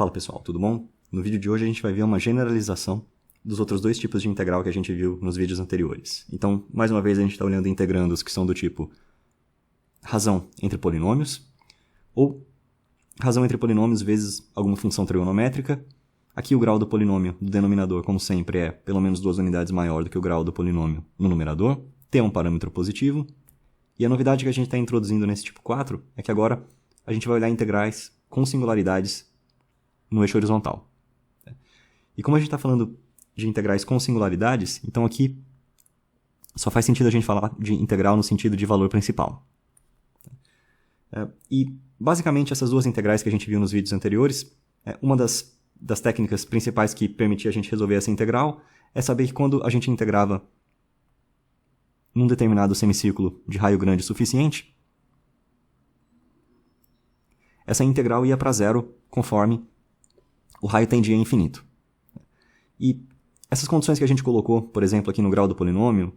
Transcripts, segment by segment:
Fala pessoal, tudo bom? No vídeo de hoje a gente vai ver uma generalização dos outros dois tipos de integral que a gente viu nos vídeos anteriores. Então, mais uma vez a gente está olhando integrandos que são do tipo razão entre polinômios, ou razão entre polinômios vezes alguma função trigonométrica. Aqui o grau do polinômio do denominador, como sempre, é pelo menos 2 unidades maior do que o grau do polinômio no numerador. T é um parâmetro positivo. E a novidade que a gente está introduzindo nesse tipo 4 é que agora a gente vai olhar integrais com singularidades no eixo horizontal. E como a gente está falando de integrais com singularidades, então aqui só faz sentido a gente falar de integral no sentido de valor principal. E basicamente essas duas integrais que a gente viu nos vídeos anteriores, uma das técnicas principais que permitia a gente resolver essa integral é saber que quando a gente integrava num determinado semicírculo de raio grande suficiente, essa integral ia para zero conforme o raio tendia a infinito. E essas condições que a gente colocou, por exemplo, aqui no grau do polinômio,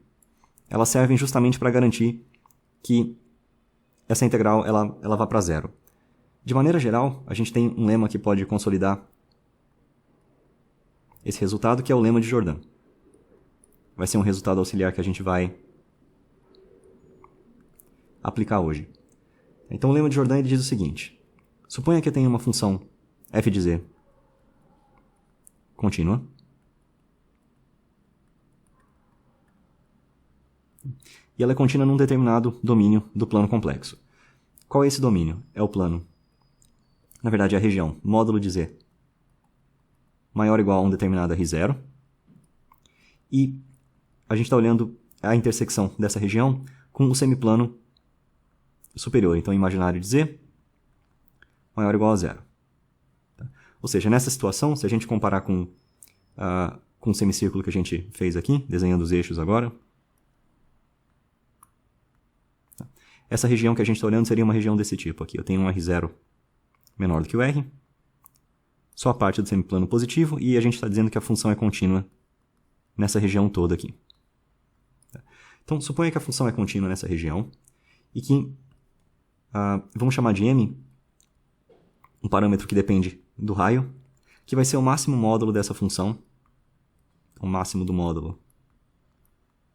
elas servem justamente para garantir que essa integral ela vá para zero. De maneira geral, a gente tem um lema que pode consolidar esse resultado, que é o lema de Jordan. Vai ser um resultado auxiliar que a gente vai aplicar hoje. Então o lema de Jordan ele diz o seguinte: suponha que eu tenha uma função f de z contínua, e ela é contínua num determinado domínio do plano complexo. Qual é esse domínio? É o plano, na verdade é a região módulo de z maior ou igual a um determinado R0, e a gente está olhando a intersecção dessa região com o semiplano superior, então imaginário de z maior ou igual a zero. Ou seja, nessa situação, se a gente comparar com o semicírculo que a gente fez aqui, desenhando os eixos agora, essa região que a gente está olhando seria uma região desse tipo aqui. Eu tenho um R0 menor do que o R, só a parte do semiplano positivo, e a gente está dizendo que a função é contínua nessa região toda aqui. Então, suponha que a função é contínua nessa região, e que vamos chamar de m um parâmetro que depende do raio, que vai ser o máximo módulo dessa função, o máximo do módulo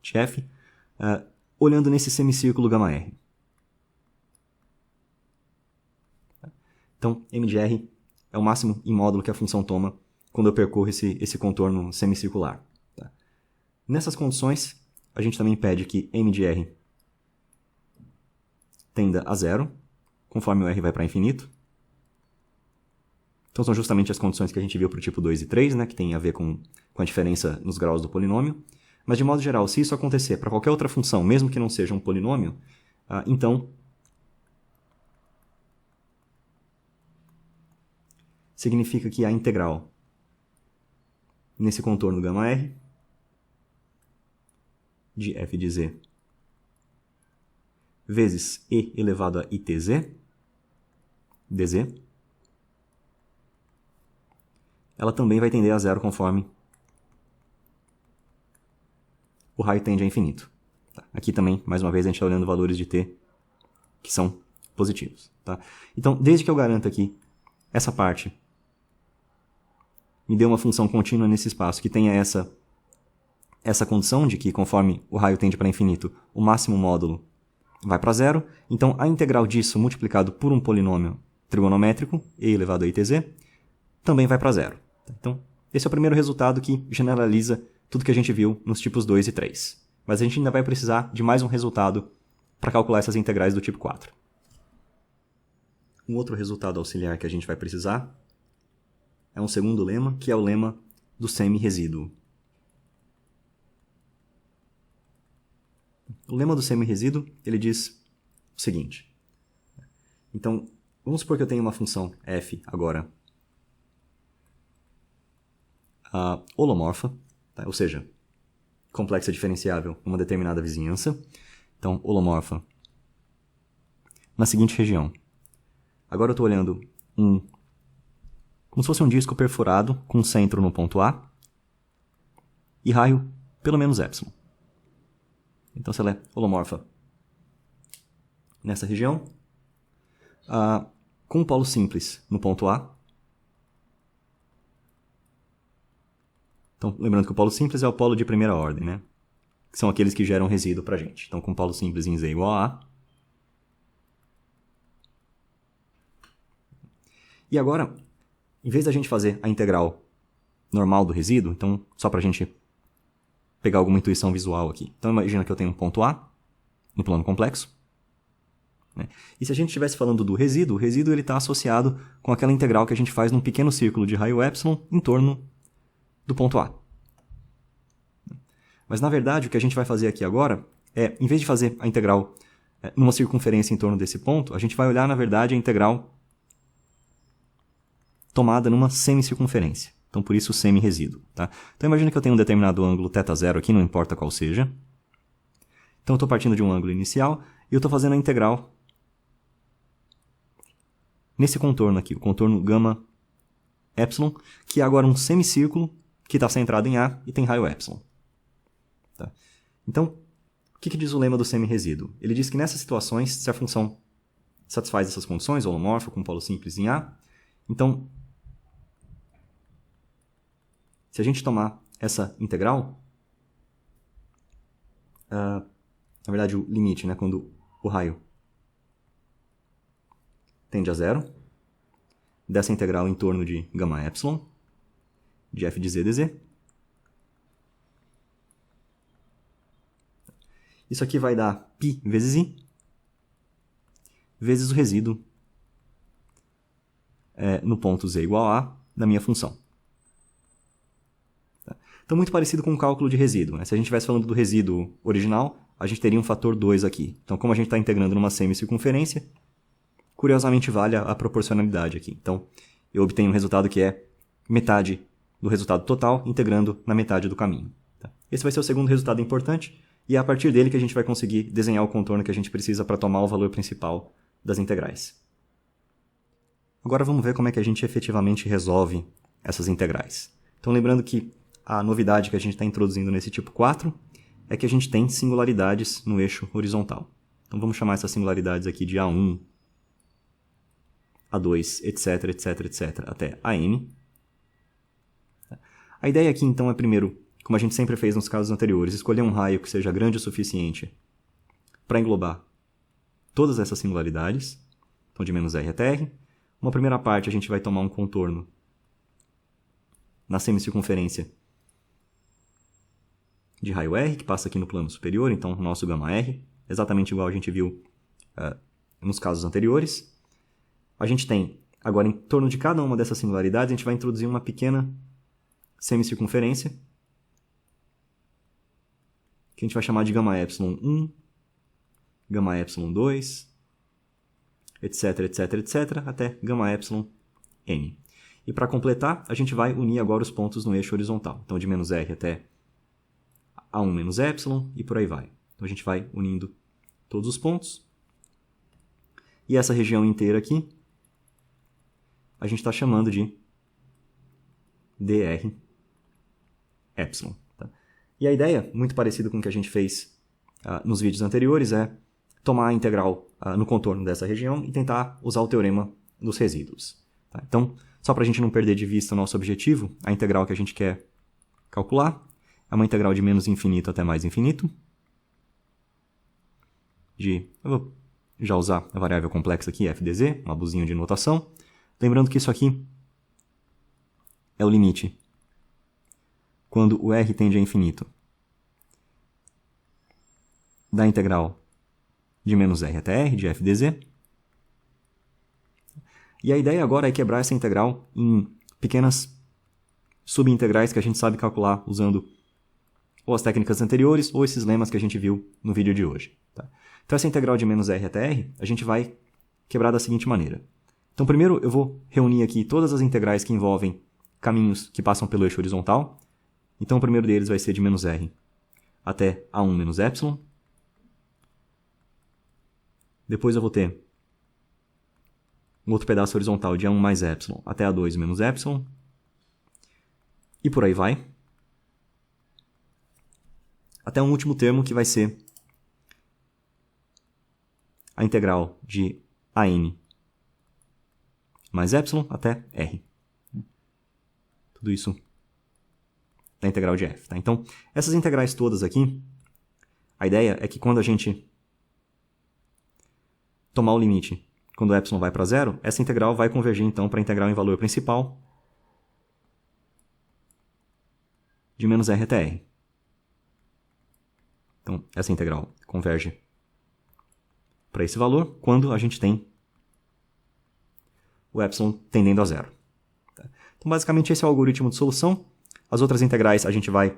de f, olhando nesse semicírculo γr. Então, m de r é o máximo em módulo que a função toma quando eu percorro esse contorno semicircular. Nessas condições, a gente também pede que m de r tenda a zero, conforme o r vai para infinito. Então são justamente as condições que a gente viu para o tipo 2 e 3, né, que tem a ver com a diferença nos graus do polinômio. Mas de modo geral, se isso acontecer para qualquer outra função, mesmo que não seja um polinômio, então significa que a integral nesse contorno γr de f de z vezes e elevado a itz dz, ela também vai tender a zero conforme o raio tende a infinito. Aqui também, mais uma vez, a gente está olhando valores de t que são positivos. Então, desde que eu garanta aqui essa parte me dê uma função contínua nesse espaço que tenha essa condição de que, conforme o raio tende para infinito, o máximo módulo vai para zero, então a integral disso multiplicado por um polinômio trigonométrico, e elevado a itz, também vai para zero. Então, esse é o primeiro resultado que generaliza tudo que a gente viu nos tipos 2 e 3. Mas a gente ainda vai precisar de mais um resultado para calcular essas integrais do tipo 4. Um outro resultado auxiliar que a gente vai precisar é um segundo lema, que é o lema do semi-resíduo. O lema do semi-resíduo, ele diz o seguinte. Então, vamos supor que eu tenho uma função f agora holomorfa, ou seja, complexa diferenciável numa determinada vizinhança. Então, holomorfa na seguinte região. Agora eu estou olhando como se fosse um disco perfurado com centro no ponto A e raio pelo menos epsilon. Então, se ela é holomorfa nessa região, com um polo simples no ponto A Então, lembrando que o polo simples é o polo de primeira ordem, né? Que são aqueles que geram resíduo para a gente. Então, com polo simples em Z igual a A. E agora, em vez da gente fazer a integral normal do resíduo, então, só para a gente pegar alguma intuição visual aqui. Então, imagina que eu tenho um ponto A no plano complexo. Né? E se a gente estivesse falando do resíduo, o resíduo está associado com aquela integral que a gente faz num pequeno círculo de raio epsilon em torno do ponto A. Mas, na verdade, o que a gente vai fazer aqui agora é, em vez de fazer a integral numa circunferência em torno desse ponto, a gente vai olhar, na verdade, a integral tomada numa semicircunferência. Então, por isso, semi-resíduo. Tá? Então, imagina que eu tenho um determinado ângulo θ0 aqui, não importa qual seja. Então, eu estou partindo de um ângulo inicial e eu estou fazendo a integral nesse contorno aqui, o contorno gama epsilon, que é agora um semicírculo que está centrado em A e tem raio epsilon. Tá? Então, o que diz o lema do semi-resíduo? Ele diz que nessas situações, se a função satisfaz essas condições, holomorfa com polo simples em A, então, se a gente tomar essa integral, na verdade o limite, né, quando o raio tende a zero, dessa integral em torno de gama epsilon, de f de z dz, isso aqui vai dar π vezes i, vezes o resíduo no ponto z igual a A da minha função. Tá? Então, muito parecido com o cálculo de resíduo. Né? Se a gente estivesse falando do resíduo original, a gente teria um fator 2 aqui. Então, como a gente está integrando numa semicircunferência, curiosamente vale a proporcionalidade aqui. Então, eu obtenho um resultado que é metade do resultado total, integrando na metade do caminho. Tá? Esse vai ser o segundo resultado importante, e é a partir dele que a gente vai conseguir desenhar o contorno que a gente precisa para tomar o valor principal das integrais. Agora vamos ver como é que a gente efetivamente resolve essas integrais. Então, lembrando que a novidade que a gente está introduzindo nesse tipo 4 é que a gente tem singularidades no eixo horizontal. Então, vamos chamar essas singularidades aqui de A1, A2, etc, etc, etc, até AM. A ideia aqui, então, é primeiro, como a gente sempre fez nos casos anteriores, escolher um raio que seja grande o suficiente para englobar todas essas singularidades, então de menos R até R. Uma primeira parte a gente vai tomar um contorno na semicircunferência de raio R, que passa aqui no plano superior, então o nosso gama R, exatamente igual a gente viu nos casos anteriores. A gente tem, agora, em torno de cada uma dessas singularidades, a gente vai introduzir uma pequena semicircunferência, que a gente vai chamar de gama epsilon 1, gama epsilon 2, etc, etc, etc, até gama epsilon n. E para completar, a gente vai unir agora os pontos no eixo horizontal. Então, de menos r até A1 menos epsilon e por aí vai. Então, a gente vai unindo todos os pontos. E essa região inteira aqui, a gente está chamando de dr epsilon. Tá? E a ideia, muito parecida com o que a gente fez nos vídeos anteriores, é tomar a integral no contorno dessa região e tentar usar o teorema dos resíduos. Tá? Então, só para a gente não perder de vista o nosso objetivo, a integral que a gente quer calcular é uma integral de menos infinito até mais infinito. Eu vou já usar a variável complexa aqui, f de z, um abusinho de notação. Lembrando que isso aqui é o limite quando o r tende a infinito da integral de menos r até r, de f de z. E a ideia agora é quebrar essa integral em pequenas subintegrais que a gente sabe calcular usando ou as técnicas anteriores ou esses lemas que a gente viu no vídeo de hoje. Tá? Então, essa integral de menos r até r, a gente vai quebrar da seguinte maneira. Então, primeiro eu vou reunir aqui todas as integrais que envolvem caminhos que passam pelo eixo horizontal. Então, o primeiro deles vai ser de menos r até A1 menos epsilon. Depois eu vou ter um outro pedaço horizontal de A1 mais epsilon até A2 menos epsilon. E por aí vai. Até um último termo que vai ser a integral de AN mais epsilon até R. Tudo isso da integral de f. Tá? Então, essas integrais todas aqui, a ideia é que quando a gente tomar o limite, quando o epsilon vai para zero, essa integral vai convergir então para a integral em valor principal de menos r até r. Então, essa integral converge para esse valor quando a gente tem o epsilon tendendo a zero. Então, basicamente, esse é o algoritmo de solução. As outras integrais a gente vai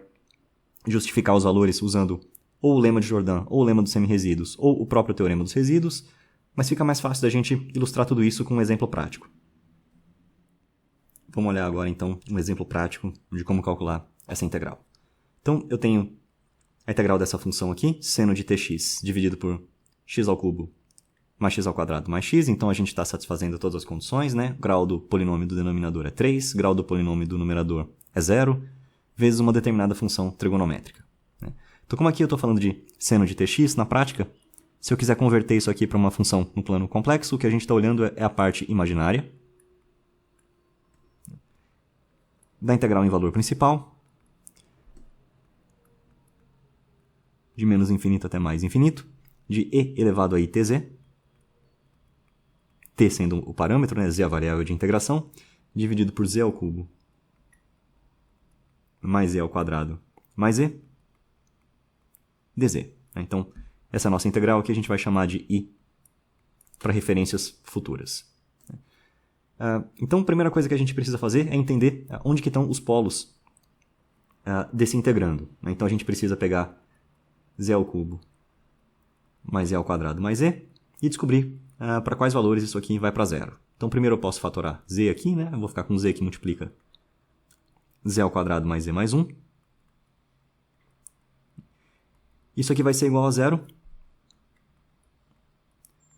justificar os valores usando ou o lema de Jordan, ou o lema dos semirresíduos, ou o próprio teorema dos resíduos, mas fica mais fácil da gente ilustrar tudo isso com um exemplo prático. Vamos olhar agora, então, um exemplo prático de como calcular essa integral. Então, eu tenho a integral dessa função aqui, seno de tx dividido por x ao cubo mais x ao quadrado mais x, então a gente está satisfazendo todas as condições, né? O grau do polinômio do denominador é 3, grau do polinômio do numerador é 0, vezes uma determinada função trigonométrica. Né? Então, como aqui eu estou falando de seno de tx, na prática, se eu quiser converter isso aqui para uma função no plano complexo, o que a gente está olhando é a parte imaginária da integral em valor principal, de menos infinito até mais infinito, de e elevado a itz, t sendo o parâmetro, né, z a variável de integração, dividido por z ao cubo mais z ao quadrado mais e dz. Então, essa é a nossa integral que a gente vai chamar de i para referências futuras. Então, a primeira coisa que a gente precisa fazer é entender onde que estão os polos desse integrando. Então, a gente precisa pegar z ao cubo mais z ao quadrado mais e descobrir para quais valores isso aqui vai para zero. Então, primeiro eu posso fatorar z aqui, né? Eu vou ficar com z que multiplica z ao quadrado mais z mais 1. Isso aqui vai ser igual a zero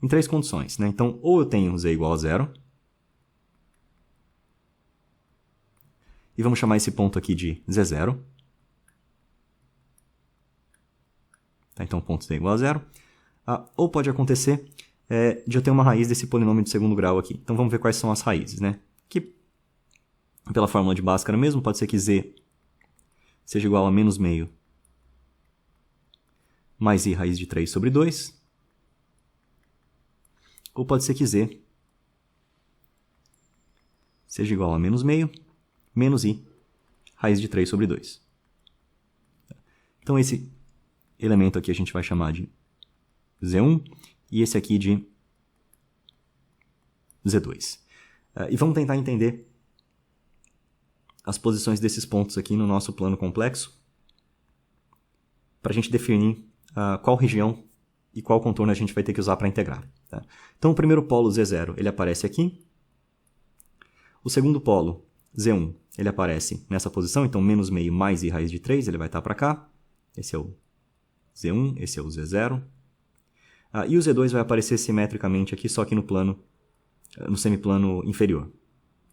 em três condições. Né? Então, ou eu tenho z igual a zero, e vamos chamar esse ponto aqui de z0. Tá? Então, ponto z igual a zero. Ou pode acontecer de eu ter uma raiz desse polinômio de segundo grau aqui. Então, vamos ver quais são as raízes. Né? Que, pela fórmula de Bhaskara mesmo, pode ser que z seja igual a menos meio mais i raiz de 3 sobre 2. Ou pode ser que z seja igual a menos meio menos i raiz de 3 sobre 2. Então, esse elemento aqui a gente vai chamar de z1 e esse aqui de z2. E vamos tentar entender as posições desses pontos aqui no nosso plano complexo para a gente definir qual região e qual contorno a gente vai ter que usar para integrar. Tá? Então, o primeiro polo, z0, ele aparece aqui. O segundo polo, z1, ele aparece nessa posição. Então, menos meio mais i raiz de 3, ele vai estar para cá. Esse é o z1, esse é o z0. E o z2 vai aparecer simetricamente aqui, só que no plano, no semiplano inferior.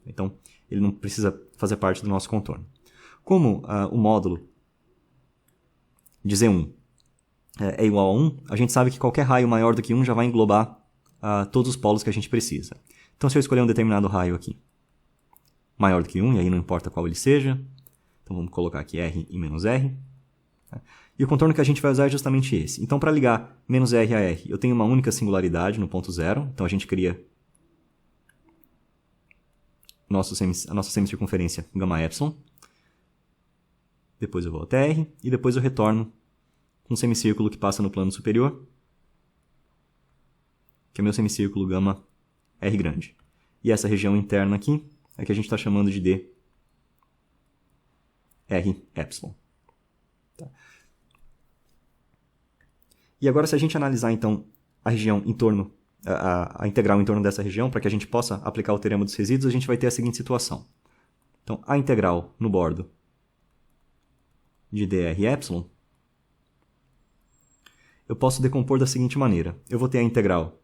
Então, ele não precisa fazer parte do nosso contorno. Como o módulo de z1 é igual a 1, a gente sabe que qualquer raio maior do que 1 já vai englobar todos os polos que a gente precisa. Então, se eu escolher um determinado raio aqui maior do que 1, e aí não importa qual ele seja, então vamos colocar aqui r e menos r. E o contorno que a gente vai usar é justamente esse. Então, para ligar menos r a r, eu tenho uma única singularidade no ponto zero. Então, a gente cria a nossa semicircunferência gama epsilon. Depois eu vou até r, e depois eu retorno um semicírculo que passa no plano superior, que é meu semicírculo gama R grande. E essa região interna aqui é que a gente está chamando de D R epsilon. Tá. E agora, se a gente analisar, então, a região em torno, a integral em torno dessa região, para que a gente possa aplicar o teorema dos resíduos, a gente vai ter a seguinte situação. Então, a integral no bordo de dr epsilon, eu posso decompor da seguinte maneira. Eu vou ter a integral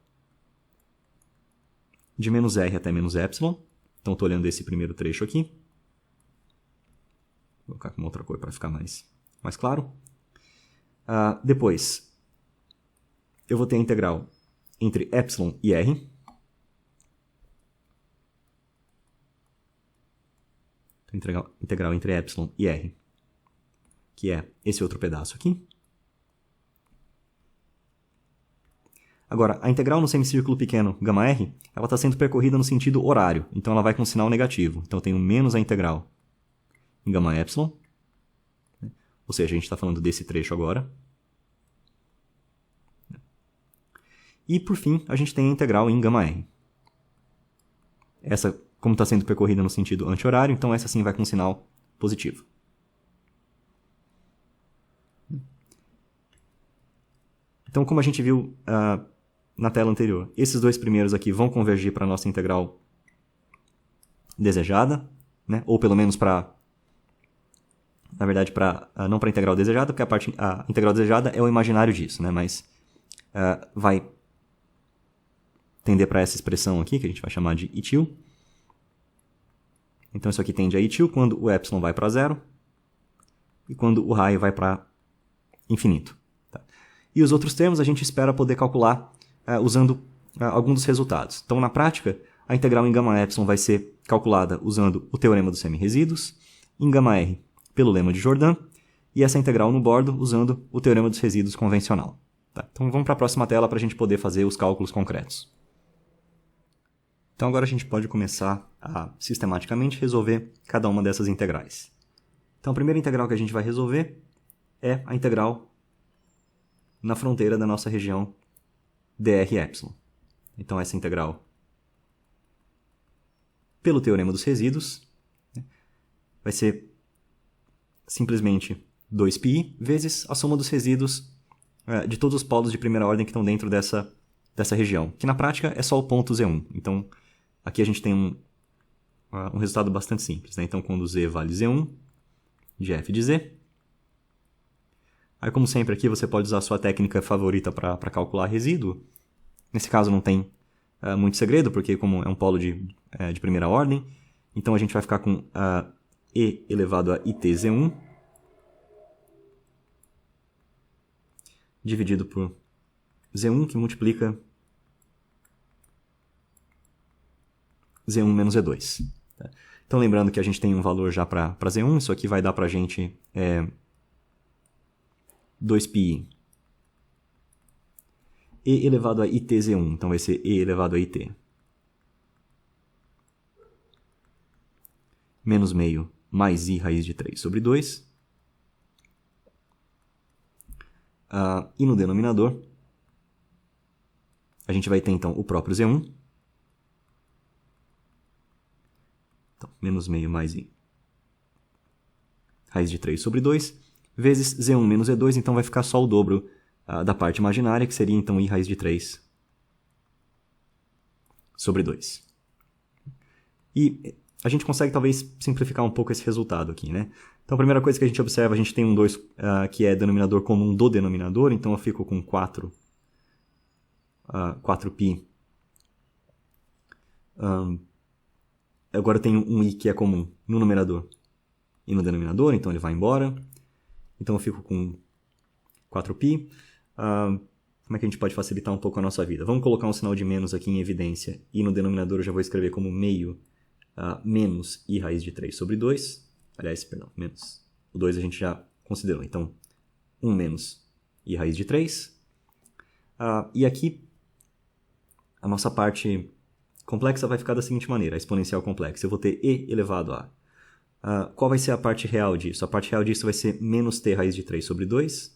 de menos r até menos epsilon. Então, estou olhando esse primeiro trecho aqui. Vou colocar com uma outra cor para ficar mais claro. Depois, eu vou ter a integral entre epsilon e r. Então, integral entre epsilon e r que é esse outro pedaço aqui. Agora, a integral no semicírculo pequeno γr, ela está sendo percorrida no sentido horário, então ela vai com sinal negativo. Então eu tenho menos a integral em γ, ou seja, a gente está falando desse trecho agora. E, por fim, a gente tem a integral em γr. Essa, como está sendo percorrida no sentido anti-horário, então essa sim vai com sinal positivo. Então, como a gente viu na tela anterior, esses dois primeiros aqui vão convergir para a nossa integral desejada, né? Ou pelo menos para... Na verdade, não para a integral desejada, porque a integral desejada é o imaginário disso, né? Mas vai tender para essa expressão aqui, que a gente vai chamar de itil. Então, isso aqui tende a itil quando o epsilon vai para zero e quando o raio vai para infinito. Tá? E os outros termos a gente espera poder calcular usando alguns dos resultados. Então, na prática, a integral em γ vai ser calculada usando o teorema dos semirresíduos, em γr pelo lema de Jordan, e essa integral no bordo usando o teorema dos resíduos convencional. Tá? Então, vamos para a próxima tela para a gente poder fazer os cálculos concretos. Então, agora a gente pode começar a sistematicamente resolver cada uma dessas integrais. Então, a primeira integral que a gente vai resolver é a integral na fronteira da nossa região dr-epsilon. Então, essa integral pelo teorema dos resíduos vai ser simplesmente 2πi vezes a soma dos resíduos de todos os polos de primeira ordem que estão dentro dessa região, que na prática é só o ponto Z1. Então, aqui a gente tem um resultado bastante simples. Né? Então, quando Z vale Z1, de f de Z. Aí, como sempre, aqui você pode usar a sua técnica favorita para calcular resíduo. Nesse caso, não tem muito segredo, porque como é um polo de primeira ordem, então a gente vai ficar com e elevado a itz1 dividido por Z1, que multiplica Z1 menos Z2. Tá? Então, lembrando que a gente tem um valor já para Z1, isso aqui vai dar para a gente 2πi e elevado a itz1, então vai ser e elevado a it. Menos meio mais i raiz de 3 sobre 2. E no denominador, a gente vai ter então o próprio Z1. Então, menos meio mais i raiz de 3 sobre 2, vezes Z1 menos Z2, então vai ficar só o dobro da parte imaginária, que seria então i raiz de 3 sobre 2. E a gente consegue talvez simplificar um pouco esse resultado aqui, né? Então a primeira coisa que a gente observa, a gente tem um 2 que é denominador comum do denominador, então eu fico com 4π. Agora eu tenho um i que é comum no numerador e no denominador, então ele vai embora. Então eu fico com 4π. Como é que a gente pode facilitar um pouco a nossa vida? Vamos colocar um sinal de menos aqui em evidência, e no denominador eu já vou escrever como meio menos i raiz de 3 sobre 2. Aliás, perdão, menos. O 2 a gente já considerou. Então, 1 menos i raiz de 3. E aqui, a nossa parte complexa vai ficar da seguinte maneira, a exponencial complexa. Eu vou ter e elevado a. Qual vai ser a parte real disso? A parte real disso vai ser menos t raiz de 3 sobre 2.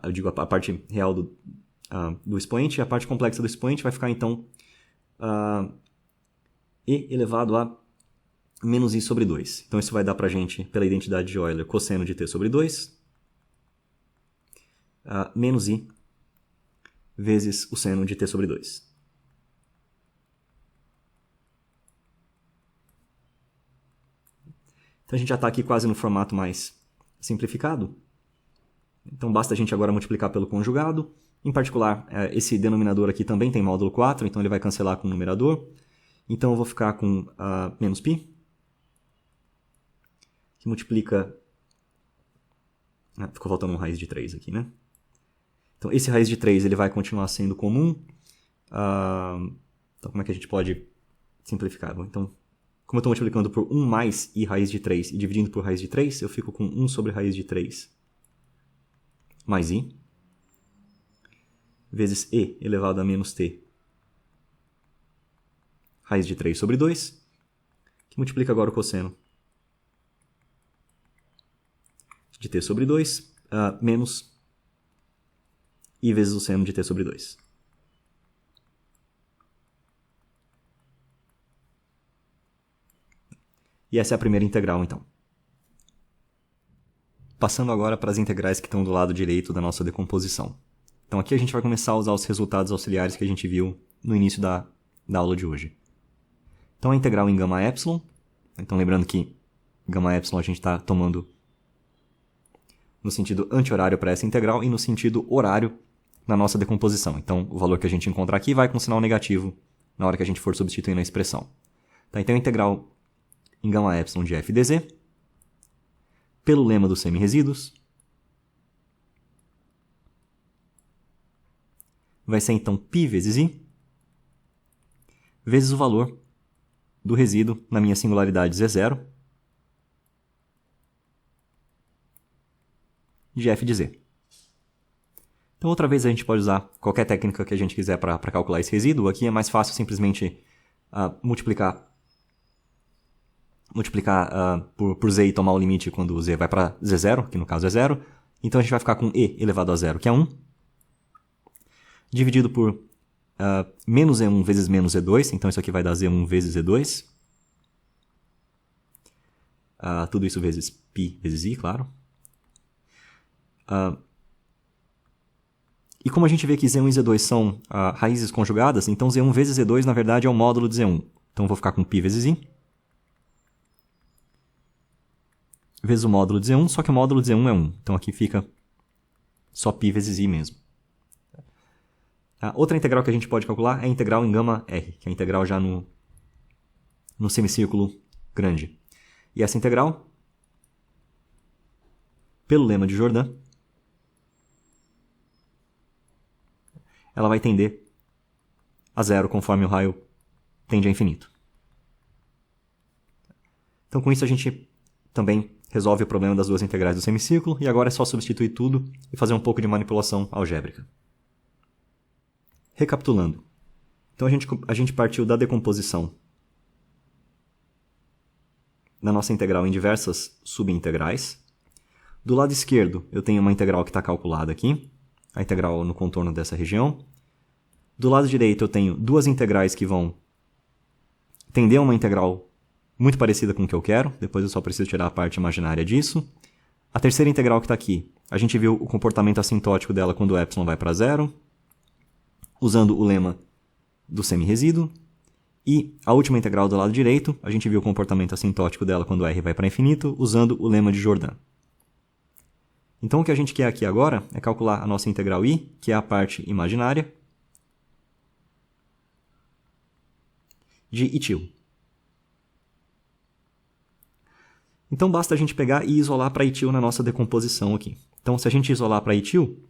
Eu digo a parte real do expoente, e a parte complexa do expoente vai ficar, então, e elevado a menos i sobre 2. Então, isso vai dar para a gente, pela identidade de Euler, cosseno de t sobre 2, menos i vezes o seno de t sobre 2. Então, a gente já está aqui quase no formato mais simplificado. Então, basta a gente agora multiplicar pelo conjugado. Em particular, esse denominador aqui também tem módulo 4, então ele vai cancelar com o numerador. Então, eu vou ficar com menos π, que multiplica... ficou faltando um raiz de 3 aqui, né? Então, esse raiz de 3 ele vai continuar sendo comum. Então, como é que a gente pode simplificar? Bom, então, como eu estou multiplicando por 1 mais i raiz de 3 e dividindo por raiz de 3, eu fico com 1 sobre raiz de 3 mais i, vezes e elevado a menos t, raiz de 3 sobre 2, que multiplica agora o cosseno de t sobre 2, menos i vezes o seno de t sobre 2. E essa é a primeira integral, então. Passando agora para as integrais que estão do lado direito da nossa decomposição. Então aqui a gente vai começar a usar os resultados auxiliares que a gente viu no início da aula de hoje. Então a integral em gama epsilon, então lembrando que gama epsilon a gente está tomando no sentido anti-horário para essa integral e no sentido horário na nossa decomposição. Então o valor que a gente encontrar aqui vai com sinal negativo na hora que a gente for substituindo a expressão. Tá, então a integral em gama epsilon de f dz, pelo lema dos semi-resíduos, vai ser então π vezes i, vezes o valor do resíduo na minha singularidade z0 de f de z. Então outra vez a gente pode usar qualquer técnica que a gente quiser para calcular esse resíduo. Aqui é mais fácil simplesmente multiplicar por z e tomar o limite quando o z vai para z0, que no caso é 0. Então a gente vai ficar com e elevado a 0, que é 1, dividido por menos e1 vezes menos e2, então isso aqui vai dar z1 vezes e2. Tudo isso vezes π vezes i, claro. E como a gente vê que z1 e z2 são raízes conjugadas, então z1 vezes z2 na verdade é o módulo de z1. Então eu vou ficar com π vezes i, vezes o módulo de z1, só que o módulo de z1 é 1. Então aqui fica só π vezes i mesmo. A outra integral que a gente pode calcular é a integral em gama r, que é a integral já no semicírculo grande. E essa integral, pelo lema de Jordan, ela vai tender a zero conforme o raio tende a infinito. Então com isso a gente também resolve o problema das duas integrais do semicírculo, e agora é só substituir tudo e fazer um pouco de manipulação algébrica. Recapitulando. Então a gente partiu da decomposição na nossa integral em diversas subintegrais. Do lado esquerdo eu tenho uma integral que está calculada aqui, a integral no contorno dessa região. Do lado direito eu tenho duas integrais que vão tender a uma integral muito parecida com o que eu quero, depois eu só preciso tirar a parte imaginária disso. A terceira integral que está aqui, a gente viu o comportamento assintótico dela quando o epsilon vai para 0, usando o lema do semi-resíduo. E a última integral do lado direito, a gente viu o comportamento assintótico dela quando r vai para infinito, usando o lema de Jordan. Então o que a gente quer aqui agora é calcular a nossa integral i, que é a parte imaginária, de etil. Então basta a gente pegar e isolar para etil na nossa decomposição aqui. Então se a gente isolar para etil,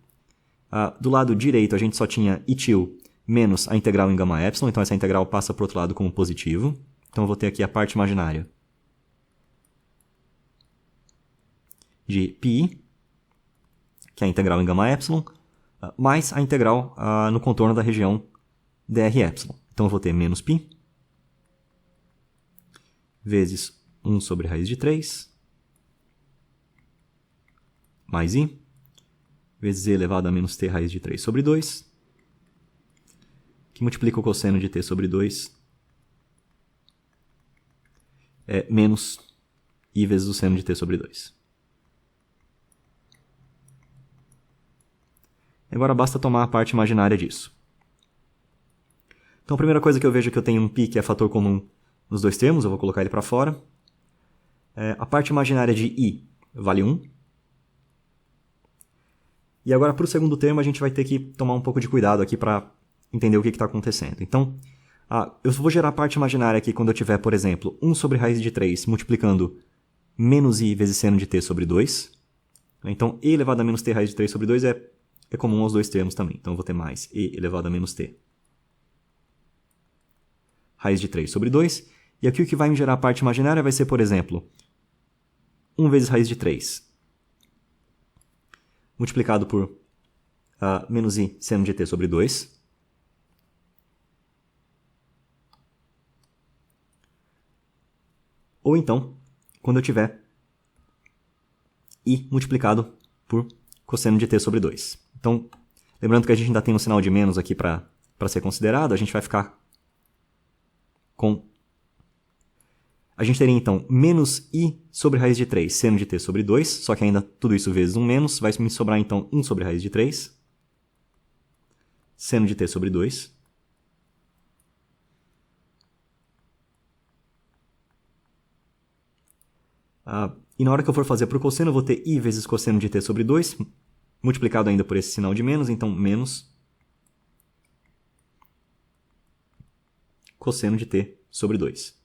do lado direito a gente só tinha etil menos a integral em gama epsilon, então essa integral passa para o outro lado como positivo. Então eu vou ter aqui a parte imaginária de πi, que é a integral em gama epsilon, mais a integral no contorno da região dr epsilon. Então eu vou ter menos π vezes 1 sobre raiz de 3 mais i vezes e elevado a menos t raiz de 3 sobre 2, que multiplica o cosseno de t sobre 2 menos i vezes o seno de t sobre 2. Agora basta tomar a parte imaginária disso. Então a primeira coisa que eu vejo é que eu tenho um π que é fator comum nos dois termos, eu vou colocar ele para fora. A parte imaginária de i vale 1. E agora para o segundo termo a gente vai ter que tomar um pouco de cuidado aqui para entender o que está acontecendo. Então, eu vou gerar a parte imaginária aqui quando eu tiver, por exemplo, 1 sobre raiz de 3 multiplicando menos i vezes seno de t sobre 2. Então, e elevado a menos t raiz de 3 sobre 2 é comum aos dois termos também. Então, eu vou ter mais e elevado a menos t raiz de 3 sobre 2. E aqui o que vai me gerar a parte imaginária vai ser, por exemplo, 1 vezes raiz de 3, multiplicado por menos i seno de t sobre 2, ou então, quando eu tiver i multiplicado por cosseno de t sobre 2. Então, lembrando que a gente ainda tem um sinal de menos aqui para ser considerado, a gente vai ficar com... A gente teria, então, menos i sobre raiz de 3, seno de t sobre 2, só que ainda tudo isso vezes um menos, vai me sobrar, então, 1 sobre raiz de 3, seno de t sobre 2, e na hora que eu for fazer para o cosseno, eu vou ter i vezes cosseno de t sobre 2, multiplicado ainda por esse sinal de menos, então menos cosseno de t sobre 2.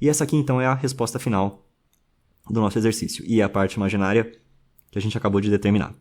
E essa aqui, então, é a resposta final do nosso exercício, e é a parte imaginária que a gente acabou de determinar.